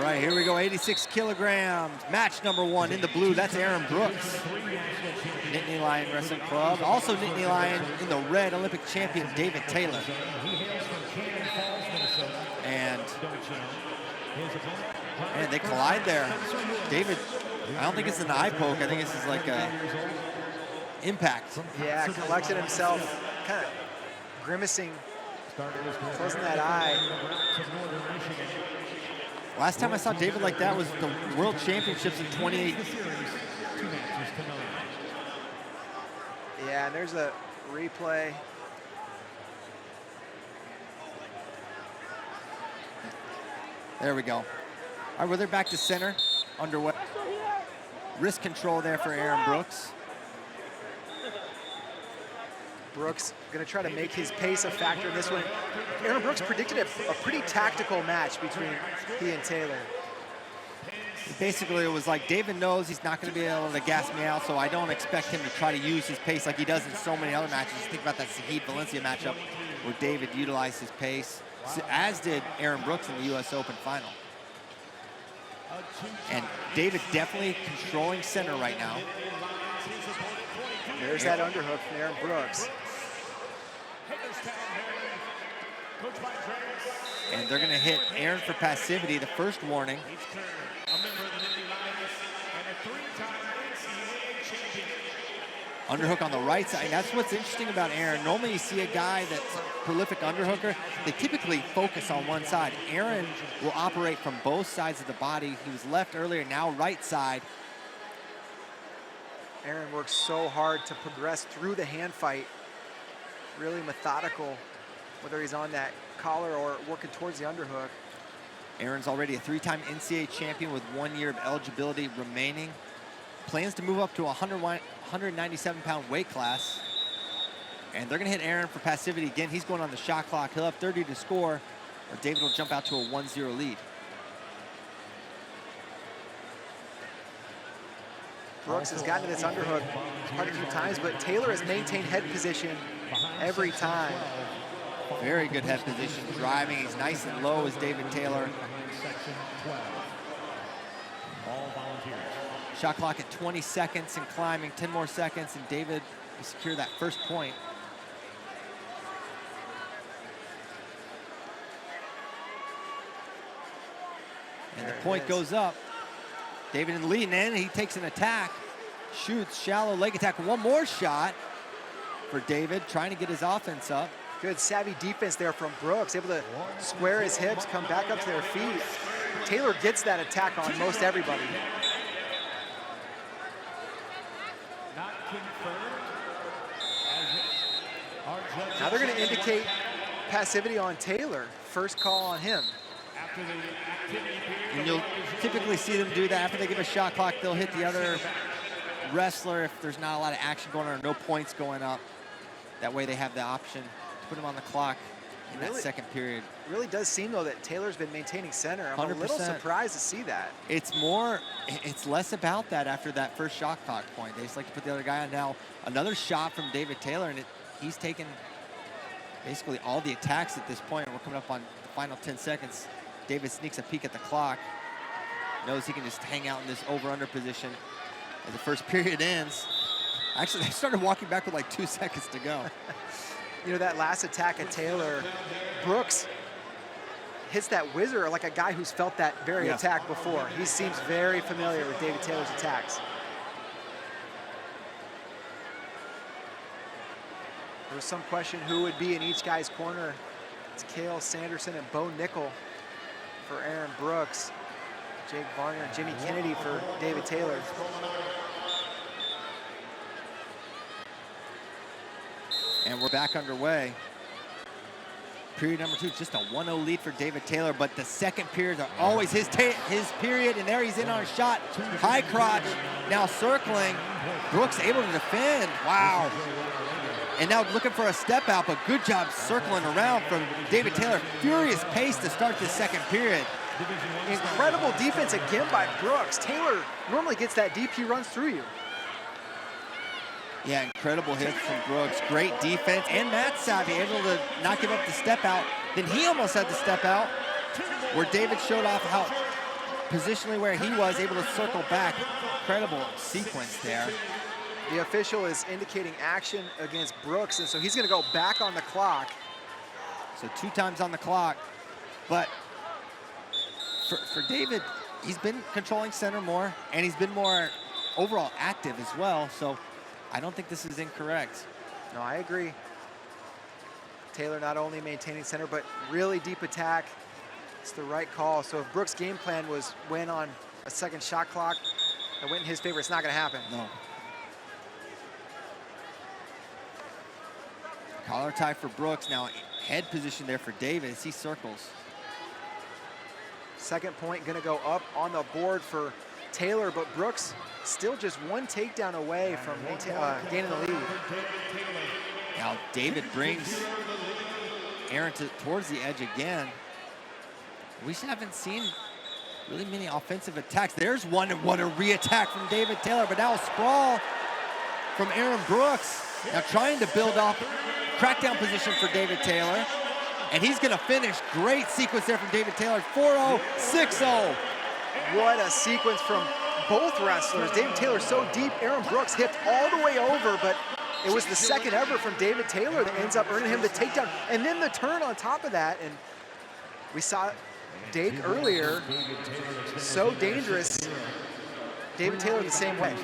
All right, here we go, 86 kilograms. Match number 1 in the blue, that's Aaron Brooks. Nittany Lion Wrestling Club. Also Nittany Lion in the red, Olympic champion David Taylor. And they collide there. David, I don't think it's an eye poke. I think this is like a impact. Yeah, collected himself, kind of grimacing, closing that eye. Last time I saw David like that was the World Championships in 2018. Yeah, and there's a replay. There we go. All right, well, they're back to center, underway. Wrist control there for Aaron Brooks. Brooks going to try to make his pace a factor in this one. Aaron Brooks predicted a pretty tactical match between he and Taylor. Basically, it was like David knows he's not going to be able to gas me out, so I don't expect him to try to use his pace like he does in so many other matches. Just think about that Saheed-Valencia matchup where David utilized his pace, as did Aaron Brooks in the U.S. Open final. And David definitely controlling center right now. There's that underhook from Aaron Brooks. And they're going to hit Aaron for passivity, the first warning. Underhook on the right side. That's what's interesting about Aaron. Normally you see a guy that's a prolific underhooker, they typically focus on one side. Aaron will operate from both sides of the body. He was left earlier, now right side. Aaron works so hard to progress through the hand fight. Really methodical, whether he's on that collar or working towards the underhook. Aaron's already a 3-time NCAA champion with 1 year of eligibility remaining. Plans to move up to a 197-pound weight class. And they're gonna hit Aaron for passivity. Again, he's going on the shot clock. He'll have 30 to score, or David will jump out to a 1-0 lead. Brooks has gotten to this underhook quite a few times, but Taylor has maintained head position every time. Very good head position, driving. He's nice and low as David Taylor. Shot clock at 20 seconds and climbing, 10 more seconds, and David will secure that first point. And the point goes up. David in the lead, and then he takes an attack, shoots, shallow leg attack. One more shot for David, trying to get his offense up. Good savvy defense there from Brooks, able to square his hips, come back up to their feet. Taylor gets that attack on most everybody. Now they're going to indicate passivity on Taylor. First call on him. And you'll typically see them do that after they give a shot clock. They'll hit the other wrestler if there's not a lot of action going on or no points going up. That way they have the option to put him on the clock in that second period. Really does seem, though, that Taylor's been maintaining center. I'm 100%. a little surprised to see that. It's less about that after that first shot clock point. They just like to put the other guy on. Now, another shot from David Taylor, and he's taken basically all the attacks at this point. We're coming up on the final 10 seconds. David sneaks a peek at the clock, knows he can just hang out in this over-under position as the first period ends. Actually, they started walking back with like 2 seconds to go. You know, that last attack at Taylor, Brooks hits that whizzer like a guy who's felt that very attack before. He seems very familiar with David Taylor's attacks. There was some question who would be in each guy's corner. It's Cale Sanderson and Bo Nickel for Aaron Brooks. Jake Varner and Jimmy Kennedy for David Taylor. And we're back underway. Period number 2, just a 1-0 lead for David Taylor, but the second periods are always his period, and there he's in on a shot. High crotch, now circling. Brooks able to defend, wow. And now looking for a step out, but good job circling around from David Taylor. Furious pace to start this second period. Incredible defense again by Brooks. Taylor normally gets that deep, he runs through you. Yeah, incredible hits from Brooks. Great defense, and Matt Savvy able to not give up the step out. Then he almost had the step out, where David showed off how positionally where he was, able to circle back. Incredible sequence there. The official is indicating action against Brooks, and so he's going to go back on the clock. So 2 times on the clock. But for David, he's been controlling center more, and he's been more overall active as well. So I don't think this is incorrect. No, I agree. Taylor not only maintaining center, but really deep attack. It's the right call. So if Brooks' game plan was win on a second shot clock that went in his favor, it's not going to happen. No. Collar tie for Brooks. Now head position there for David as he circles. Second point going to go up on the board for Taylor, but Brooks still just 1 takedown away from gaining the lead. Now David brings Aaron towards the edge again. We haven't seen really many offensive attacks. There's one, and what a re-attack from David Taylor, but now a sprawl from Aaron Brooks. Now trying to build up crackdown position for David Taylor, and he's gonna finish. Great sequence there from David Taylor, 4-0, 6-0. What a sequence from both wrestlers. David Taylor so deep, Aaron Brooks hipped all the way over, but it was the second ever from David Taylor that ends up earning him the takedown, and then the turn on top of that. And we saw Dake earlier, so dangerous. David Taylor the same way.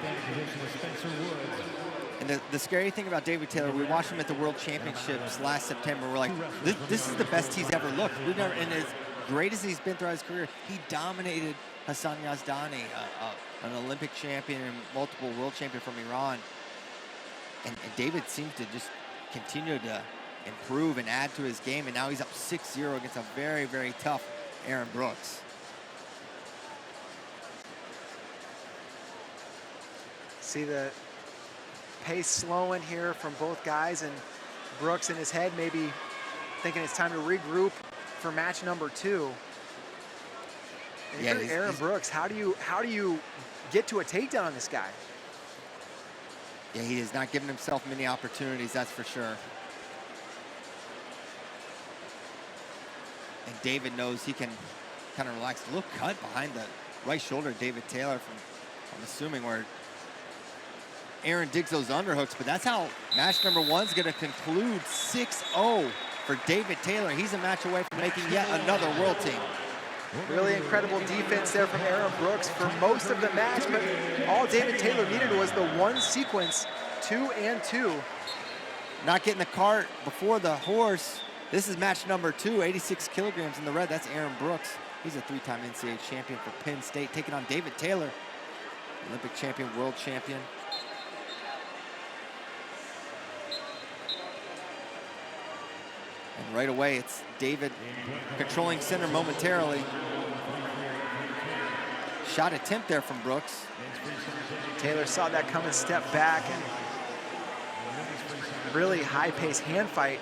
And the scary thing about David Taylor, we watched him at the World Championships last September. We're like, this is the best he's ever looked. And as great as he's been throughout his career, he dominated Hassan Yazdani, an Olympic champion and multiple world champion from Iran. And David seems to just continue to improve and add to his game, and now he's up 6-0 against a very, very tough Aaron Brooks. See the pace slowing here from both guys, and Brooks in his head maybe thinking it's time to regroup for match number 2. And Yeah, Aaron Brooks, how do you get to a takedown on this guy? Yeah, he is not giving himself many opportunities, that's for sure. And David knows he can kind of relax. A little cut behind the right shoulder of David Taylor from, I'm assuming, where Aaron digs those underhooks, but that's how match number 1's gonna conclude 6-0 for David Taylor. He's a match away from making yet another world team. Really incredible defense there from Aaron Brooks for most of the match, but all David Taylor needed was the one sequence, 2 and 2. Not getting the cart before the horse. This is match number 2, 86 kilograms in the red. That's Aaron Brooks. He's a 3-time NCAA champion for Penn State, taking on David Taylor, Olympic champion, world champion. And right away, it's David controlling center momentarily. Shot attempt there from Brooks. Taylor saw that come and stepped back, and really high-paced hand fight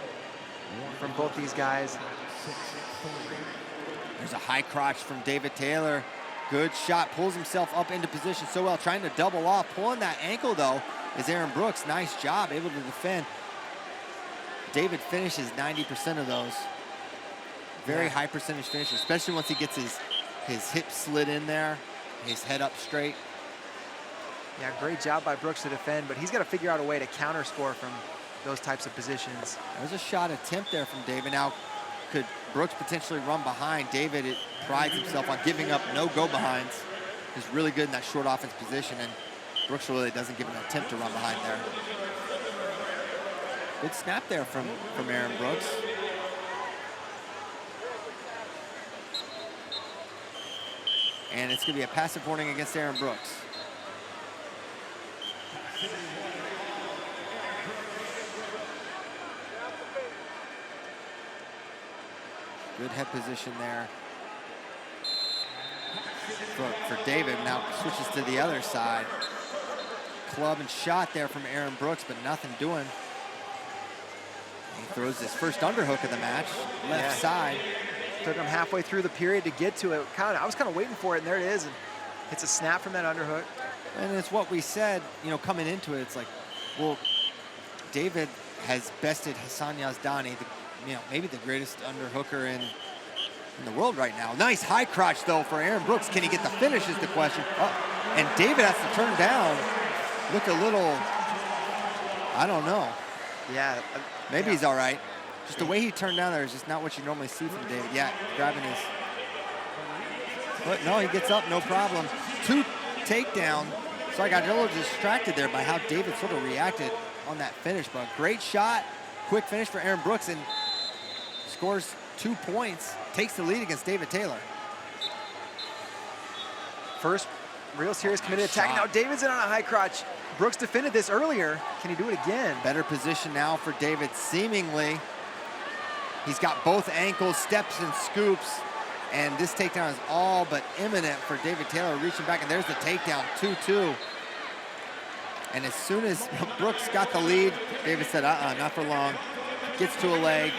from both these guys. There's a high crotch from David Taylor. Good shot, pulls himself up into position so well, trying to double off. Pulling that ankle, though, is Aaron Brooks. Nice job, able to defend. David finishes 90% of those. Very high percentage finish, especially once he gets his hip slid in there, his head up straight. Yeah, great job by Brooks to defend, but he's got to figure out a way to counter score from those types of positions. There's a shot attempt there from David. Now, could Brooks potentially run behind? David prides himself on giving up no go-behinds. He's really good in that short offense position, and Brooks really doesn't give an attempt to run behind there. Good snap there from Aaron Brooks. And it's going to be a passive warning against Aaron Brooks. Good head position there for David. Now switches to the other side. Club and shot there from Aaron Brooks, but nothing doing. He throws his first underhook of the match, left side. Took him halfway through the period to get to it. I was kind of waiting for it, and there it is. And it's a snap from that underhook. And it's what we said, coming into it. It's like, well, David has bested Hassan Yazdani, maybe the greatest underhooker in in the world right now. Nice high crotch, though, for Aaron Brooks. Can he get the finish is the question. Oh, and David has to turn down. Looked a little, I don't know. Yeah. Maybe he's all right. Just the way he turned down there is just not what you normally see from David. Yeah, grabbing his foot. No, he gets up, no problem. 2 takedown. So I got a little distracted there by how David sort of reacted on that finish. But great shot, quick finish for Aaron Brooks, and scores 2 points, takes the lead against David Taylor. First real serious committed attack. Now David's in on a high crotch. Brooks defended this earlier. Can he do it again? Better position now for David, seemingly. He's got both ankles, steps and scoops, and this takedown is all but imminent for David Taylor, reaching back, and there's the takedown, 2-2. And as soon as Brooks got the lead, David said, not for long. Gets to a leg,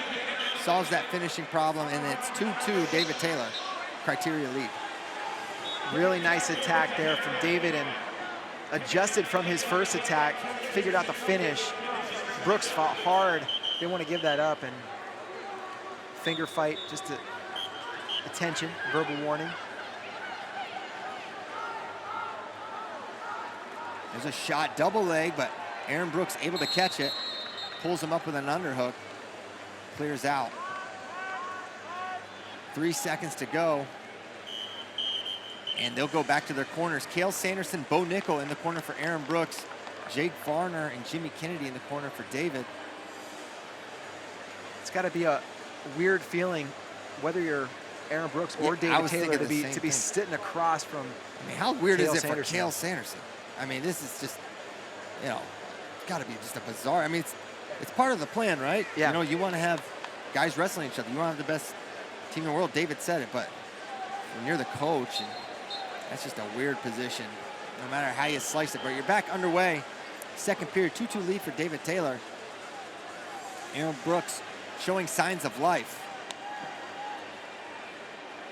solves that finishing problem, and it's 2-2, David Taylor, criteria lead. Really nice attack there from David, and adjusted from his first attack, figured out the finish. Brooks fought hard, didn't want to give that up, and finger fight, just attention, verbal warning. There's a shot, double leg, but Aaron Brooks able to catch it, pulls him up with an underhook, clears out. 3 seconds to go. And they'll go back to their corners. Cale Sanderson, Bo Nickel in the corner for Aaron Brooks. Jake Varner and Jimmy Kennedy in the corner for David. It's got to be a weird feeling, whether you're Aaron Brooks or David Taylor, to be sitting across from. I mean, how weird is it for Cale Sanderson? I mean, this is just, you know, got to be just a bizarre. I mean, it's part of the plan, right? Yeah. You know, you want to have guys wrestling each other. You want to have the best team in the world. David said it, but when you're the coach, and that's just a weird position, no matter how you slice it. But you're back underway. Second period, 2-2 lead for David Taylor. Aaron Brooks showing signs of life.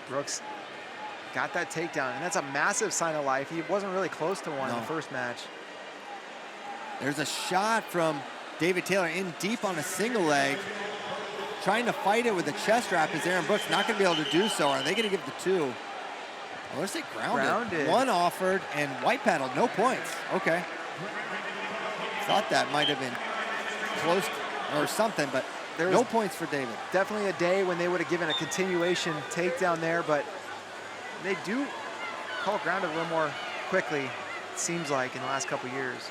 Brooks got that takedown, and that's a massive sign of life. He wasn't really close to one in the first match. There's a shot from David Taylor in deep on a single leg, trying to fight it with a chest wrap. Is Aaron Brooks not going to be able to do so? Are they going to give the 2? Well, let's say grounded. 1 offered and white paddled, no points. Okay. Thought that might have been close or something, but there was no points for David. Definitely a day when they would have given a continuation takedown there, but they do call grounded a little more quickly, it seems like, in the last couple years.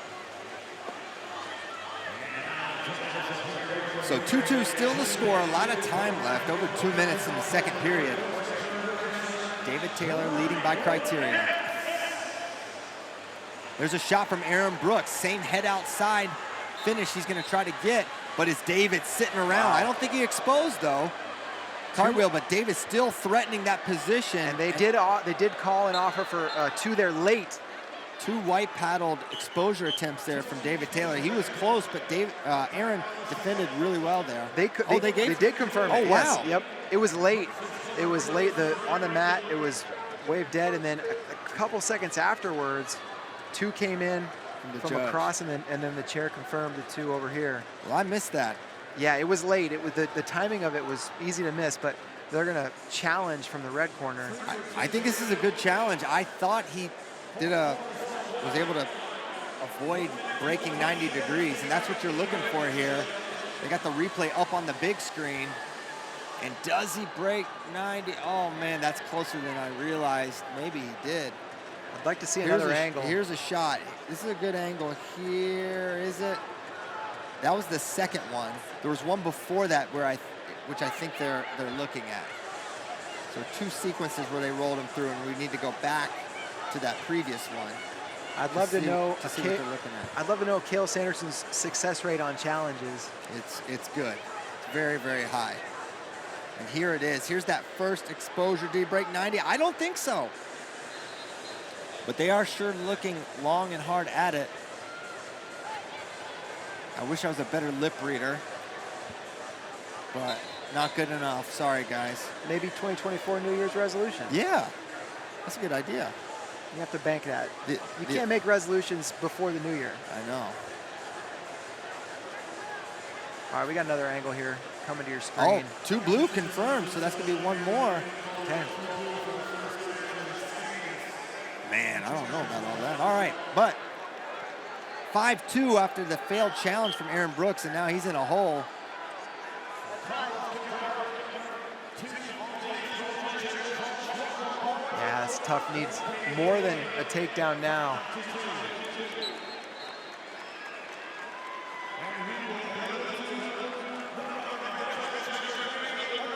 So 2-2 still the score, a lot of time left, over 2 minutes in the second period. David Taylor leading by criteria. There's a shot from Aaron Brooks, same head outside finish he's gonna try to get, but is David sitting around? I don't think he exposed though. Cartwheel, but David's still threatening that position. And they did call an offer for 2 there late. 2 white paddled exposure attempts there from David Taylor. He was close, but Aaron defended really well there. They did confirm it. Oh, wow. Yes, yep. It was late. It was late. On the mat, it was waved dead, and then a couple seconds afterwards, 2 came in from across, and then the chair confirmed the 2 over here. Well, I missed that. Yeah, it was late. It was the timing of it was easy to miss, but they're gonna challenge from the red corner. I think this is a good challenge. I thought he was able to avoid breaking 90 degrees, and that's what you're looking for here. They got the replay up on the big screen, and does he break 90? Oh man, that's closer than I realized. Maybe he did. I'd like to see another angle. Here's a shot. This is a good angle here, is it? That was the second one. There was one before that which I think they're looking at. So 2 sequences where they rolled him through, and we need to go back to that previous one. I'd love to know what they're looking at. I'd love to know Cale Sanderson's success rate on challenges. It's good. It's very, very high. And here it is. Here's that first exposure. Did he break 90? I don't think so. But they are sure looking long and hard at it. I wish I was a better lip reader, but not good enough. Sorry, guys. Maybe 2024 New Year's resolution. Yeah, that's a good idea. You have to bank that. You can't make resolutions before the new year. I know. All right, we got another angle here. coming to your screen. Oh, 2 blue confirmed, so that's going to be 1 more. Okay. Man, I don't know about all that. All right, but 5-2 after the failed challenge from Aaron Brooks, and now he's in a hole. Yeah, that's tough. Needs more than a takedown now.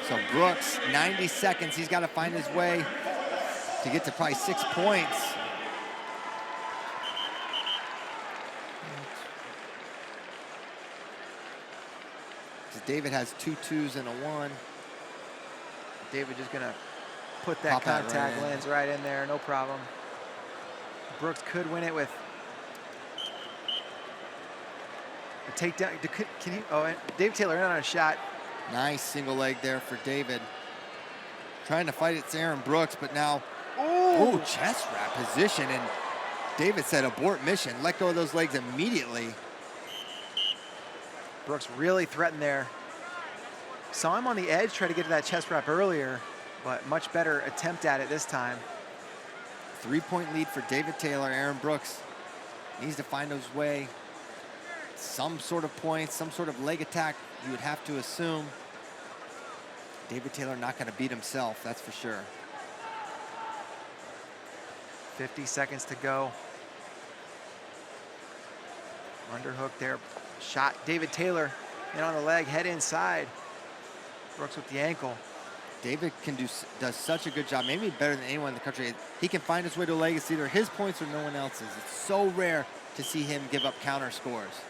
So Brooks, 90 seconds. He's got to find his way to get to probably 6 points. David has 2 2s and a 1. David just gonna put that contact lens right in there, no problem. Brooks could win it with a takedown. Can he? Oh, Dave Taylor in on a shot. Nice single leg there for David. Trying to fight it's Aaron Brooks, but now, oh, chest wrap position, and David said abort mission. Let go of those legs immediately. Brooks really threatened there. Saw him on the edge, try to get to that chest wrap earlier, but much better attempt at it this time. 3-point lead for David Taylor. Aaron Brooks needs to find his way. Some sort of points, some sort of leg attack, you would have to assume. David Taylor not going to beat himself, that's for sure. 50 seconds to go. Underhook there. Shot. David Taylor in on the leg, head inside. Brooks with the ankle. David does such a good job, maybe better than anyone in the country. He can find his way to a leg. It's either his points or no one else's. It's so rare to see him give up counter scores.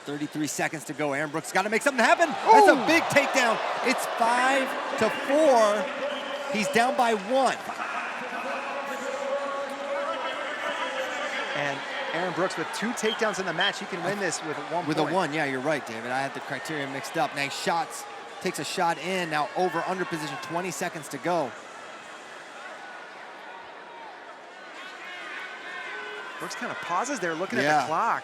33 seconds to go. Aaron Brooks got to make something happen. That's a big takedown. It's 5-4. He's down by 1. And Aaron Brooks with 2 takedowns in the match. He can win this with 1 point. With a 1, yeah, you're right, David. I had the criteria mixed up. Now takes a shot in. Now over under position, 20 seconds to go. Brooks kind of pauses there looking at the clock.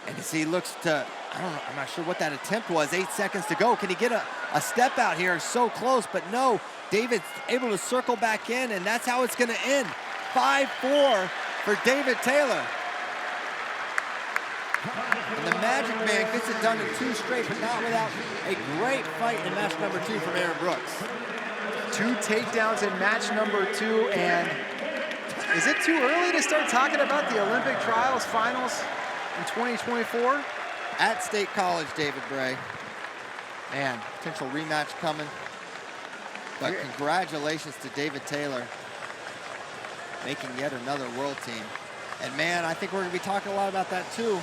And as he looks to, I don't know, I'm not sure what that attempt was. 8 seconds to go. Can he get a step out here? So close, but no. David's able to circle back in, and that's how it's going to end. 5-4 for David Taylor. And the Magic Man gets it done in 2 straight, but not without a great fight in match number 2 from Aaron Brooks. 2 takedowns in match number 2, and is it too early to start talking about the Olympic trials finals in 2024? At State College, David Bray. Man, potential rematch coming. But congratulations to David Taylor, making yet another world team. And man, I think we're going to be talking a lot about that too.